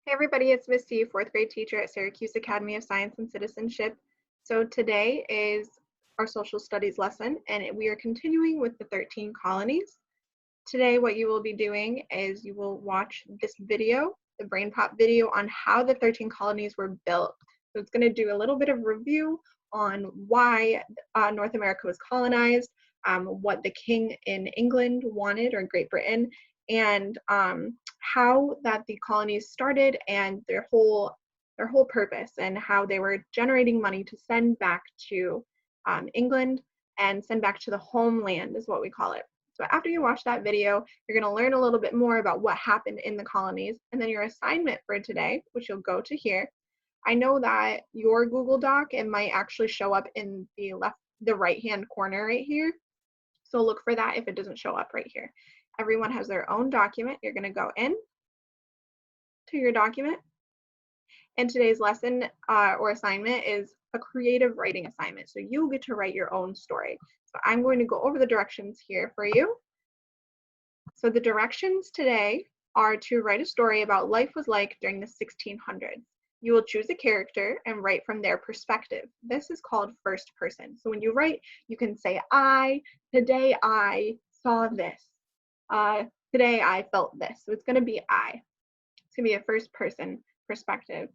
Hey everybody, it's Miss C, fourth grade teacher at Syracuse Academy of Science and Citizenship. So today is our social studies lesson and we are continuing with the 13 colonies. Today what you will be doing is you will watch this video, the Brain Pop video on how the 13 colonies were built. So it's going to do a little bit of review on why North America was colonized, what the king in England wanted, or Great Britain, and how that the colonies started and their whole purpose, and how they were generating money to send back to England and send back to the homeland is what we call it. So after you watch that video, you're going to learn a little bit more about what happened in the colonies, and then your assignment for today, which you'll go to here. I know that your Google Doc, it might actually show up in the right hand corner right here. So look for that if it doesn't show up right here. Everyone has their own document. You're going to go in to your document. And today's lesson or assignment is a creative writing assignment. So you get to write your own story. So I'm going to go over the directions here for you. So the directions today are to write a story about life was like during the 1600s. You will choose a character and write from their perspective. This is called first person. So when you write, you can say, today I saw this. Today I felt this. So it's going to be I. It's going to be a first person perspective.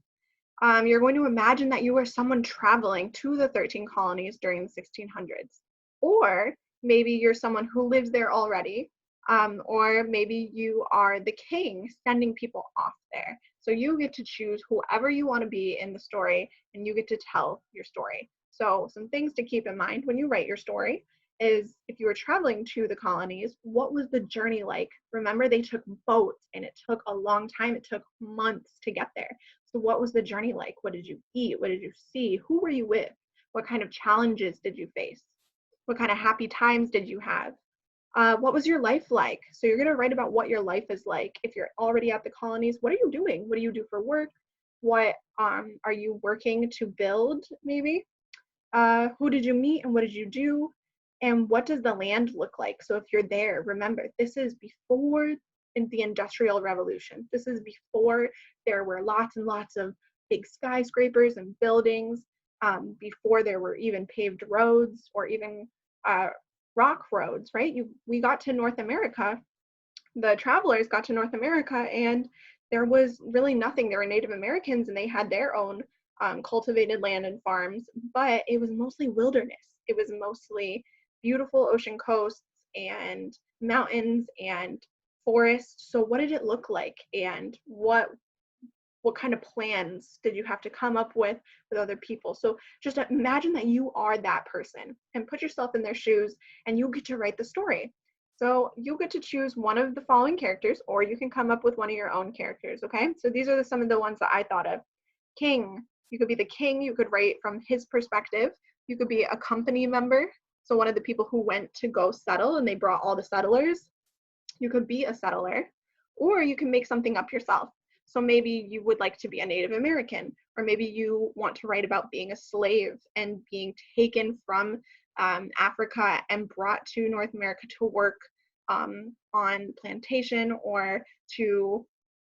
You're going to imagine that you are someone traveling to the 13 colonies during the 1600s. Or maybe you're someone who lives there already. Or maybe you are the king sending people off there. So you get to choose whoever you want to be in the story, and you get to tell your story. So some things to keep in mind when you write your story is, if you were traveling to the colonies, what was the journey like? Remember, they took boats and it took a long time. It took months to get there. So what was the journey like? What did you eat? What did you see? Who were you with? What kind of challenges did you face? What kind of happy times did you have? What was your life like? So you're going to write about what your life is like. If you're already at the colonies, what are you doing? What do you do for work? What are you working to build, maybe? Who did you meet and what did you do? And what does the land look like? So if you're there, remember, this is before the Industrial Revolution. This is before there were lots and lots of big skyscrapers and buildings, before there were even paved roads or even rock roads, right? We got to North America, the travelers got to North America, and there was really nothing. There were Native Americans and they had their own cultivated land and farms, but it was mostly wilderness. It was mostly beautiful ocean coasts and mountains and forests. So what did it look like, and what kind of plans did you have to come up with other people? So just imagine that you are that person and put yourself in their shoes, and you get to write the story. So you get to choose one of the following characters, or you can come up with one of your own characters, okay? So these are some of the ones that I thought of. King, you could be the king, you could write from his perspective. You could be a company member, so one of the people who went to go settle and they brought all the settlers. You could be a settler, or you can make something up yourself. So maybe you would like to be a Native American, or maybe you want to write about being a slave and being taken from Africa and brought to North America to work on plantation, or to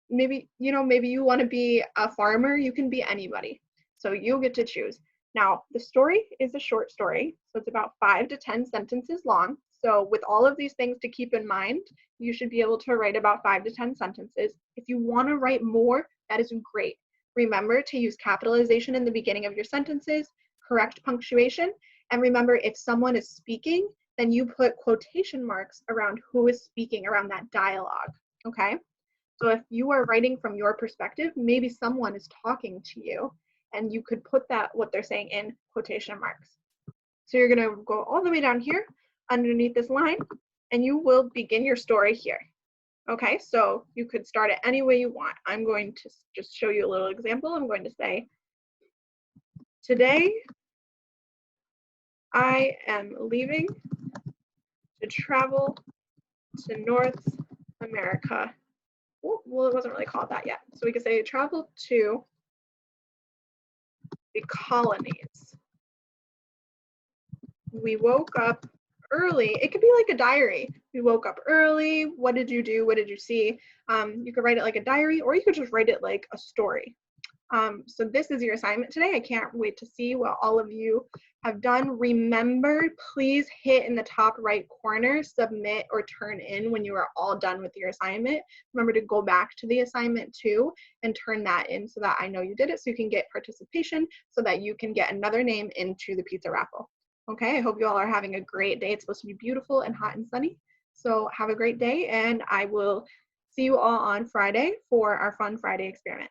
maybe you want to be a farmer. You can be anybody. So you get to choose. Now, the story is a short story, so it's about 5 to 10 sentences long. So with all of these things to keep in mind, you should be able to write about 5 to 10 sentences. If you want to write more, that is great. Remember to use capitalization in the beginning of your sentences, correct punctuation, and remember, if someone is speaking, then you put quotation marks around who is speaking, around that dialogue, okay? So if you are writing from your perspective, maybe someone is talking to you, and you could put what they're saying in quotation marks. So you're going to go all the way down here underneath this line, and you will begin your story here. Okay, so you could start it any way you want. I'm going to just show you a little example. I'm going to say, today I am leaving to travel to North America. Well, it wasn't really called that yet. So we could say travel to the colonies. We woke up early. It could be like a diary. We woke up early. What did you do? What did you see? You could write it like a diary, or you could just write it like a story. So this is your assignment today. I can't wait to see what all of you have done. Remember, please hit in the top right corner, submit or turn in when you are all done with your assignment. Remember to go back to the assignment too and turn that in so that I know you did it, so you can get participation so that you can get another name into the pizza raffle. Okay, I hope you all are having a great day. It's supposed to be beautiful and hot and sunny. So have a great day, and I will see you all on Friday for our Fun Friday experiment.